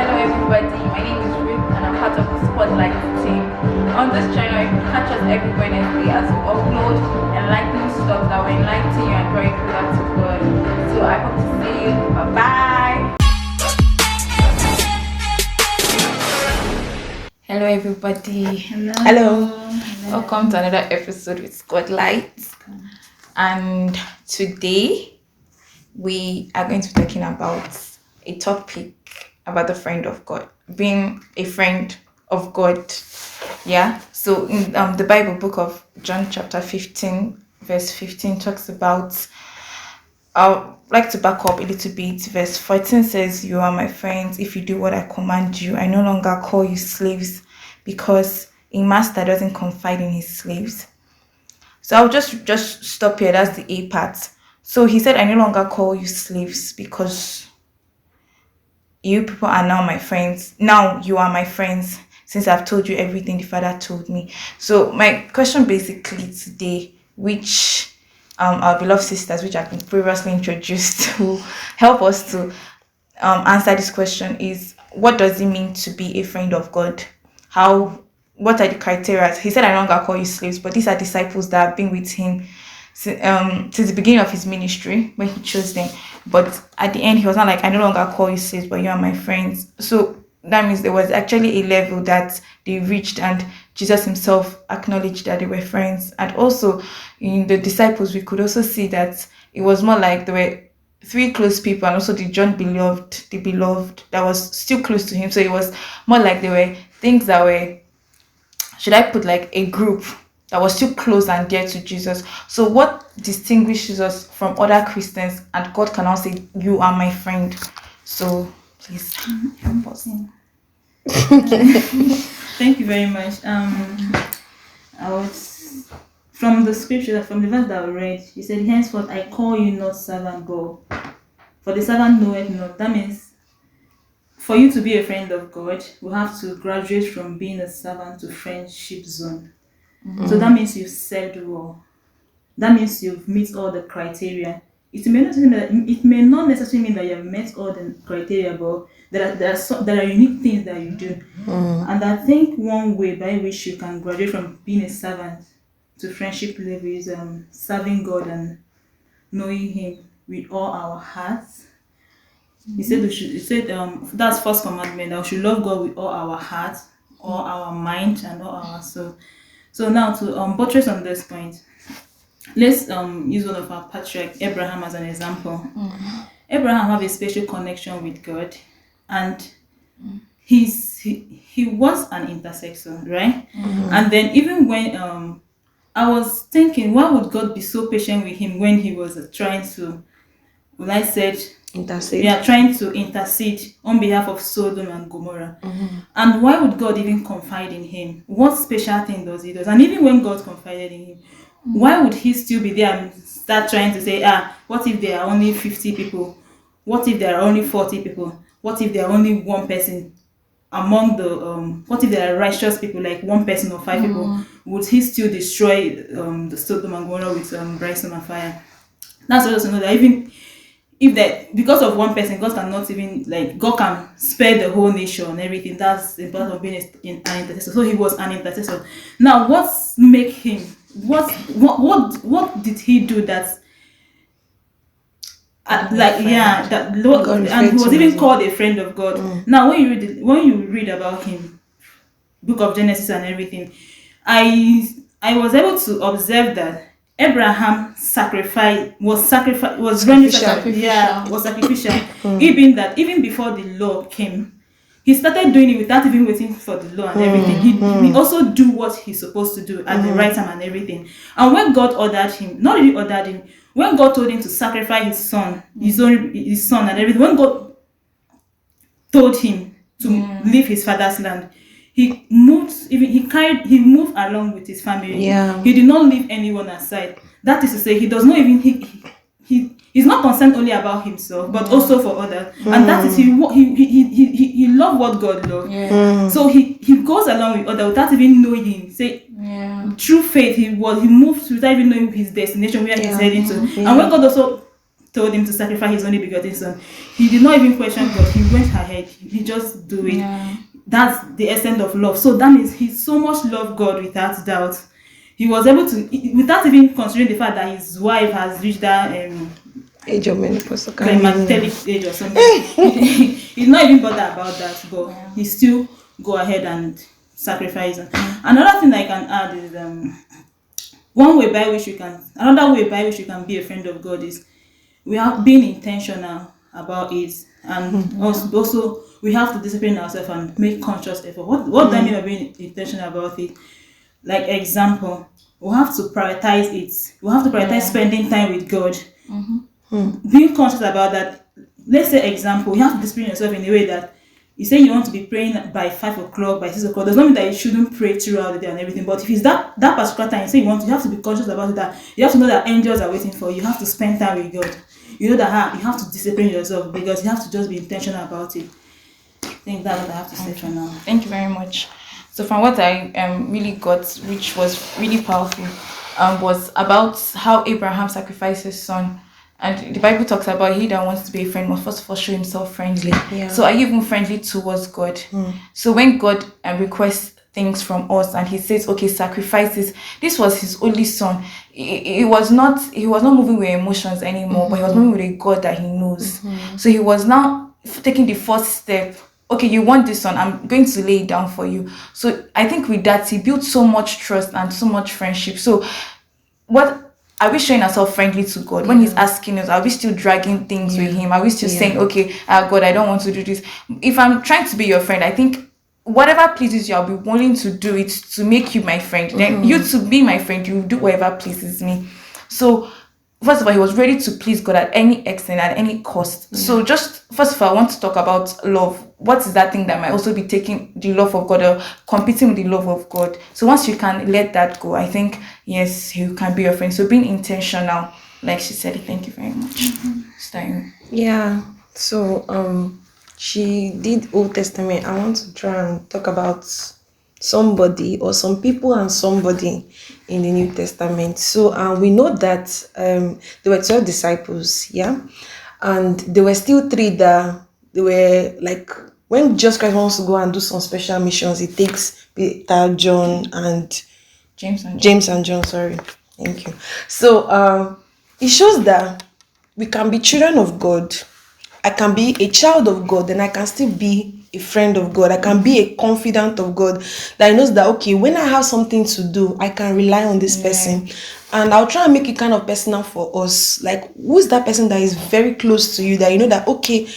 Hello everybody, my name is Ruth and I'm part of the Spotlight team. On this channel, you can catch us every Wednesday as we upload enlightening stuff that will enlighten you and draw you closer to God. So I hope to see you. Bye-bye. Hello everybody. Hello. Welcome to another episode with Spotlight. And today we are going to be talking about a topic about the friend of God, being a friend of God. Yeah. So in the Bible book of John chapter 15 verse 15 talks about, I'd like to back up a little bit. Verse 14 says, "You are my friends if you do what I command you. I no longer call you slaves, because a master doesn't confide in his slaves." So I'll just stop here. That's the A part. So he said, "I no longer call you slaves, because you people are now my friends. Now you are my friends, since I've told you everything the Father told me." So my question basically today, which our beloved sisters, which have been previously introduced, to help us to answer this question is, what does it mean to be a friend of God? What are the criteria? He said, "I no longer call you slaves," but these are disciples that have been with him since the beginning of his ministry when he chose them. But at the end, he was not like, "I no longer call you slaves, but you are my friends." So that means there was actually a level that they reached, and Jesus himself acknowledged that they were friends. And also in the disciples, we could also see that it was more like there were three close people, and also the beloved that was still close to him. So it was more like there were things that were, should I put, like a group that was still close and dear to Jesus. So what distinguishes us from other Christians, and God can now say, "You are my friend"? So please help us. Thank you very much. I was from the scripture, from the verse that I read. He said, "Henceforth I call you not servant, but for the servant knoweth not." That means for you to be a friend of God, we have to graduate from being a servant to friendship zone. So that means you've served well. That means you've met all the criteria. It may not necessarily mean that you have met all the criteria, but there are unique things that you do. And I think one way by which you can graduate from being a servant to friendship level is serving God and knowing Him with all our hearts. He said that's first commandment, that we should love God with all our heart, all our mind, and all our soul. So now to buttress on this point, let's use one of our patriarchs, Abraham, as an example. Abraham had a special connection with God, and he was an intercessor, right? And then even when I was thinking, why would God be so patient with him when he was trying to, trying to intercede on behalf of Sodom and Gomorrah? And why would God even confide in him? What special thing does he do? And even when God confided in him, why would he still be there and start trying to say, what if there are only 50 people? What if there are only 40 people? What if there are only one person among the what if there are righteous people, like one person or 5 people? Would he still destroy the Sodom and Gomorrah with brimstone and fire? That's also know that even if that, because of one person, God cannot even, God can spare the whole nation and everything. That's the part of being an intercessor. So he was an intercessor. Now, what did he do that? And he was even called a friend of God. Now, when you read about him, Book of Genesis and everything, I was able to observe that Abraham was sacrificial. Even before the law came, he started doing it without even waiting for the law and everything. He also do what he's supposed to do at the right time and everything. And when God ordered him, not really ordered him, when God told him to sacrifice his son and everything, when God told him to leave his father's land, he moved along with his family. He did not leave anyone aside. That is to say, he does not even he's not concerned only about himself, but also for others. And that is he loved what God loved. So he goes along with others without even knowing him. Through faith, he moved without even knowing his destination, where he's heading to. And when God also told him to sacrifice his only begotten son, he did not even question God. He went ahead. He just do it. Yeah. That's the essence of love. So that means he so much loved God without doubt. He was able to, without even considering the fact that his wife has reached that Age of menopause. climacteric age or something. He's not even bothered about that, but he still go ahead and sacrifice her. Another thing I can add is another way by which you can be a friend of God is we have been intentional about it, and also we have to discipline ourselves and make conscious effort. What do I mean by being intentional about it? Like example, we have to prioritize it. We have to prioritize spending time with God. Being conscious about that. Let's say example, you have to discipline yourself in a way that you say you want to be praying by 5 o'clock, by 6 o'clock. Does not mean that you shouldn't pray throughout the day and everything. But if it's that particular time, you say you have to be conscious about it. That you have to know that angels are waiting for you. You have to spend time with God. You know that you have to discipline yourself because you have to just be intentional about it. I think that's what I have to say for now. Thank you very much. So from what I really got, which was really powerful, was about how Abraham sacrificed his son. And the Bible talks about he that wants to be a friend must first of all show himself friendly. Yeah. So are you even friendly towards God? So when God requests things from us and he says, okay, sacrifices, this was his only son. He was not moving with emotions anymore, but he was moving with a God that he knows. So he was now taking the first step. Okay, you want this son, I'm going to lay it down for you. So I think with that, he built so much trust and so much friendship. So what are we showing ourselves friendly to God? When he's asking us, are we still dragging things with him? Are we still saying, okay, God, I don't want to do this? If I'm trying to be your friend, I think whatever pleases you, I'll be willing to do it to make you my friend. Then you to be my friend, you do whatever pleases me. So first of all, he was ready to please God at any extent, at any cost. So just first of all, I want to talk about love. What is that thing that might also be taking the love of God or competing with the love of God? So once you can let that go, I think, yes, you can be your friend. So being intentional, like she said, thank you very much. Stein. Yeah. So she did Old Testament. I want to try and talk about somebody or some people and somebody in the New Testament. So we know that there were 12 disciples, yeah, and there were still 3 that they were like, when Jesus Christ wants to go and do some special missions, he takes Peter, John, and James and John. Sorry, thank you. So it shows that we can be children of God. I can be a child of God, and I can still be a friend of God. I can be a confidant of God that knows that, okay, when I have something to do, I can rely on this person. And I'll try and make it kind of personal for us. Like, who's that person that is very close to you that you know that, okay,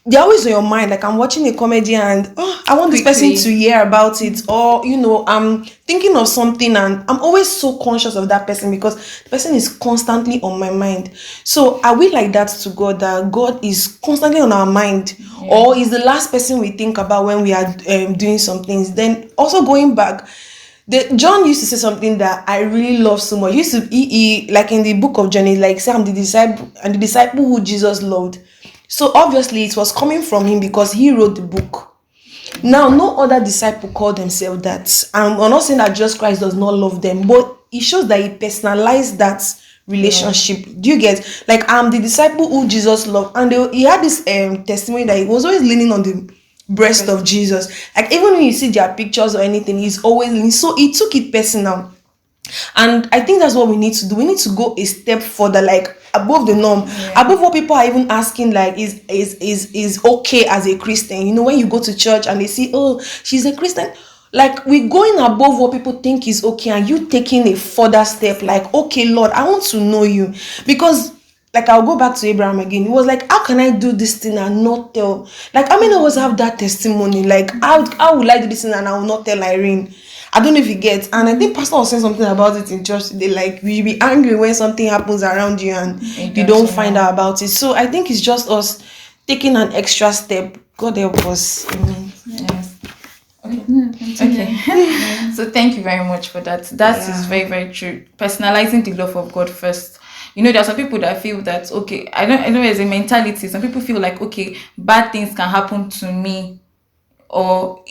they're always on your mind. Like, I'm watching a comedy and I want this person to hear about it, or I'm thinking of something and I'm always so conscious of that person because the person is constantly on my mind. So are we like that to God, that God is constantly on our mind, or is the last person we think about when we are doing some things? Then also going back, John used to say something that I really love so much. He like in the book of John, like, say, I'm the disciple who Jesus loved. So obviously it was coming from him because he wrote the book. Now, no other disciple called themselves that. I'm not saying that Jesus Christ does not love them, but it shows that he personalized that relationship. Do you get? Like, I'm the disciple who Jesus loved. And he had this testimony that he was always leaning on the breast of Jesus. Like, even when you see their pictures or anything, he's always leaning. So he took it personal. And I think that's what we need to do. We need to go a step further, like above the norm, above what people are even asking, like is okay as a Christian. You know, when you go to church and they see, oh, she's a Christian, like, we're going above what people think is okay, and you taking a further step, like, okay, Lord, I want to know you. Because, like, I'll go back to Abraham again. It was like, how can I do this thing and not tell? Like, how many of us have that testimony? Like, how would I do this thing and I will not tell Irene? I don't know if you get. And I think Pastor was saying something about it in church today. Like, we be angry when something happens around you and you don't find out about it. So I think it's just us taking an extra step. God help us. Amen. Yes. Okay. So thank you very much for that. That is very, very true. Personalizing the love of God first. You know, there are some people that feel that, okay, I know there's a mentality. Some people feel like, okay, bad things can happen to me or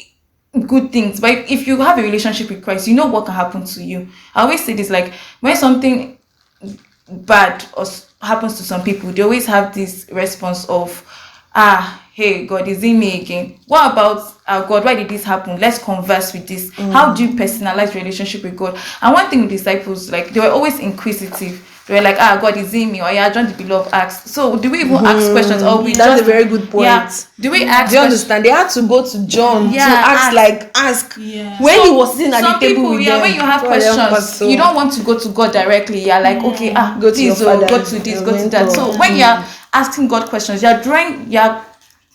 good things. But if you have a relationship with Christ, you know what can happen to you. I always say this, like, when something bad or happens to some people, they always have this response of, hey, God, is it me again? What about God? Why did this happen? Let's converse with this. How do you personalize relationship with God? And one thing with disciples, like, they were always inquisitive. They were like, God, is it me? Or John the Beloved asked. So do we even ask questions? Or we That's a very good point. Yeah. Do we ask Do you understand? They had to go to John to ask Yeah. when he was sitting at some the table people, with them. when you have God help us, questions, so. you don't want to go to God directly. You're like, okay, Go to your father, go to this, your go to that. mentor. So when you're asking God questions, you're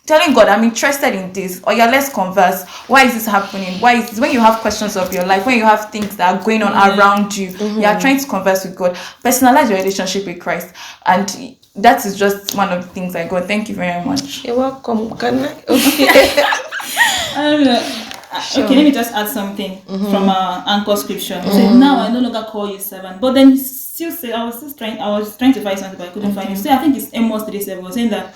telling God, I'm interested in this, or let's converse. Why is this happening? Why is this? When you have questions of your life, when you have things that are going on around you, you are trying to converse with God. Personalize your relationship with Christ, and that is just one of the things I got. Thank you very much. You're welcome. Can I? Okay. Sure. Okay, let me just add something from our anchor scripture. It said, now I no longer call you servant. But then he still said, I was trying to find something, but I couldn't find it. So I think it's Amos 3:7 was saying that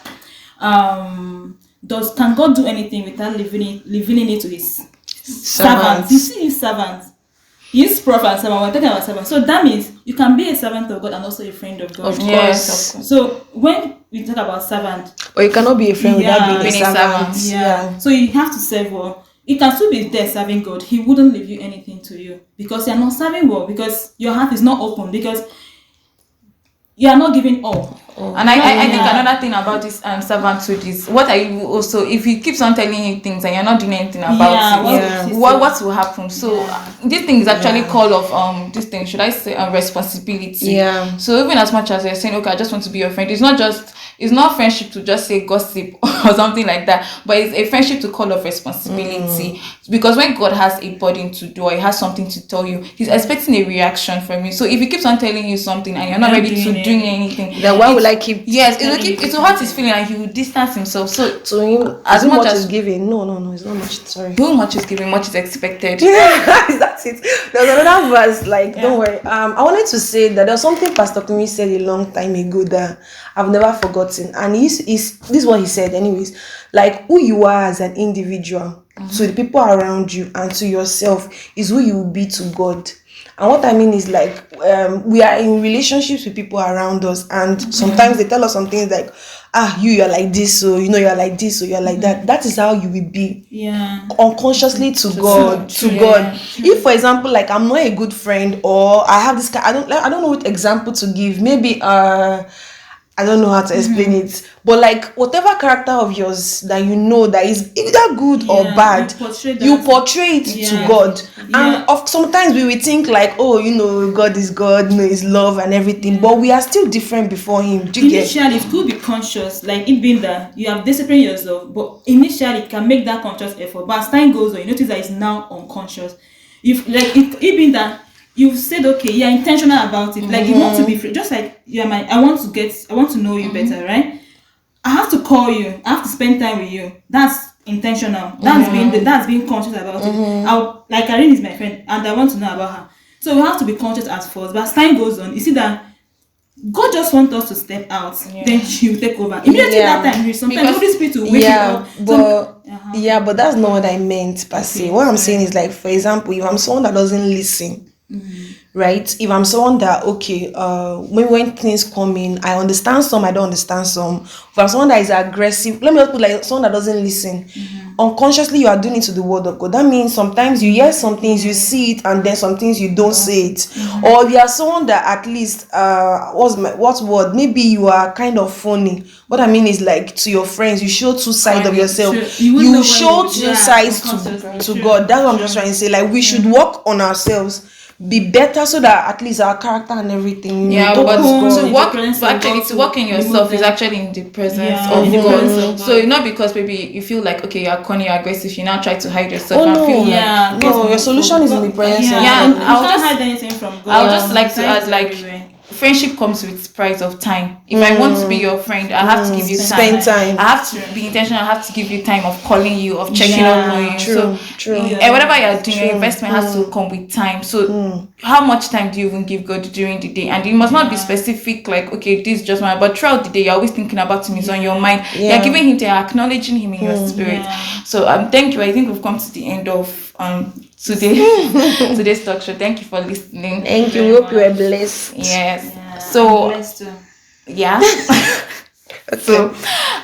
can God do anything without revealing it to his servants? You see his servants. He used prophet and servant. We're talking about servant. So that means you can be a servant of God and also a friend of God. Of Yes, course. So when we talk about servant, Or you cannot be a friend without being a being a servant. yeah. So you have to serve well. You can still be there serving God. He wouldn't leave you anything to you because you're not serving well, because your heart is not open, because you are not giving all. And I think another thing about this servanthood is, what are you also, if he keeps on telling you things and you're not doing anything about it, what will happen? So this thing is actually call of this thing, should I say, responsibility. Yeah. So even as much as you're saying, okay, I just want to be your friend, it's not friendship to just say gossip or something like that, but it's a friendship to call of responsibility. Because when God has a burden to do, or he has something to tell you, he's expecting a reaction from you. So if he keeps on telling you something and you're not ready to doing anything, Then why will I keep? Yes, it will hurt his feeling, and he will distance himself. So To him, as much much as is given. No, it's not much. Sorry. who much is given, much is expected. That's it. There's another verse, don't worry. I wanted to say that there's something Pastor Kumi said a long time ago that I've never forgotten. And this is what he said, anyways. Like, who you are as an individual, to the people around you, and to yourself, is who you will be to God. And what I mean is, like, we are in relationships with people around us, and sometimes they tell us some things like, you're like this, so you're like this, so you're like that. That is how you will be. Yeah. Unconsciously to God. If, for example, like, I'm not a good friend, or I have this I don't know what example to give. Maybe I don't know how to explain it, but like, whatever character of yours that you know that is either good or bad, you portray it to God. And sometimes we will think like, God is God, is love and everything, but we are still different before him. Do you get? Initially, it could be conscious, like it being that you have disciplined yourself, but initially it can make that conscious effort. But as time goes on, you notice that it's now unconscious. If like it being that you've said, okay, you're intentional about it, like you want to be free, just like I want to know you better, right? I have to call you, I have to spend time with you. That's intentional. That's being conscious about it. Irene is my friend and I want to know about her. So we have to be conscious at first, but as time goes on, you see that God just wants us to step out, then she will take over. Immediately that time, sometimes Holy Spirit will wake you up. But that's not what I meant per se. What I'm saying is, like, for example, if I'm someone that doesn't listen, right? If I'm someone that, when things come in, I understand some, I don't understand some. If I'm someone that is aggressive, let me just put like someone that doesn't listen. Unconsciously, you are doing it to the word of God. That means sometimes you hear some things, you see it, and then some things you don't say it. Or you are someone that at least, maybe you are kind of funny. What I mean is, like, to your friends, you show two sides of yourself. You show two sides to God. That's what I'm just trying to say. Like, we should work on ourselves, be better, so that at least our character and everything. To work in yourself is actually in the presence of God. So not because maybe you feel like, okay, you're corny, you're aggressive, you now try to hide yourself. Your solution is in the presence of God. God. I'll just hide anything from God. I would just like to add, like, friendship comes with price of time. If I want to be your friend, I have to give you time. Spend time. I have to be intentional. I have to give you time of calling you, of checking up on you. True. And whatever you're doing, your investment has to come with time. So how much time do you even give God during the day? And it must not be specific, like, okay, this is just my, but throughout the day, you're always thinking about him, he's on your mind. You're giving him time, you're acknowledging him in your spirit. So thank you. I think we've come to the end of today's talk show. Thank you for listening. Thank you. We hope you are blessed. Yes. So Yeah. So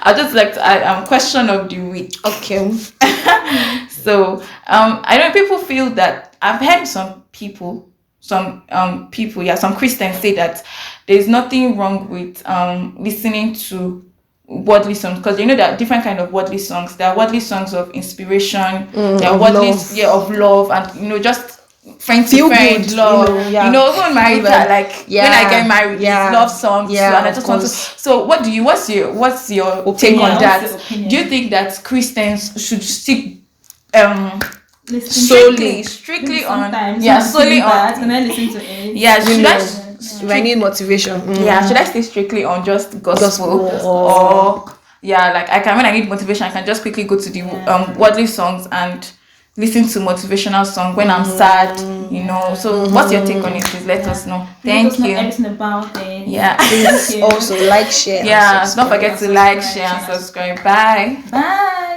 I'll just like to add question of the week. Okay. So I know people feel that I've heard some people, some Christians say that there's nothing wrong with listening to worldly songs, because you know there are different kind of worldly songs. There are worldly songs of inspiration, there are of worldly love. of love, and you know, just friend to Feel friend good, love. yeah. Even married, Feel like- like when yeah, I get married, yeah, it's love songs too, yeah, and I of just want to. course. So what's your take Opinion. on Yeah, what's that? your opinion? Do you think that Christians should stick Listen. strictly on Sometimes yeah when I'm solely feeling on bad, can I listen to it? yeah You should know, I if I need motivation. yeah should I stay strictly on just gospel, Gospel or yeah, like I can, when I need motivation I can just quickly go to the worldly songs and listen to motivational song when I'm sad, you know. So what's your take on it? Please let us know. Let us Thank know you. everything about it. Yeah. Please Thank you. also like, share, and Yeah, don't subscribe. forget to like, share, and subscribe. Bye. Bye.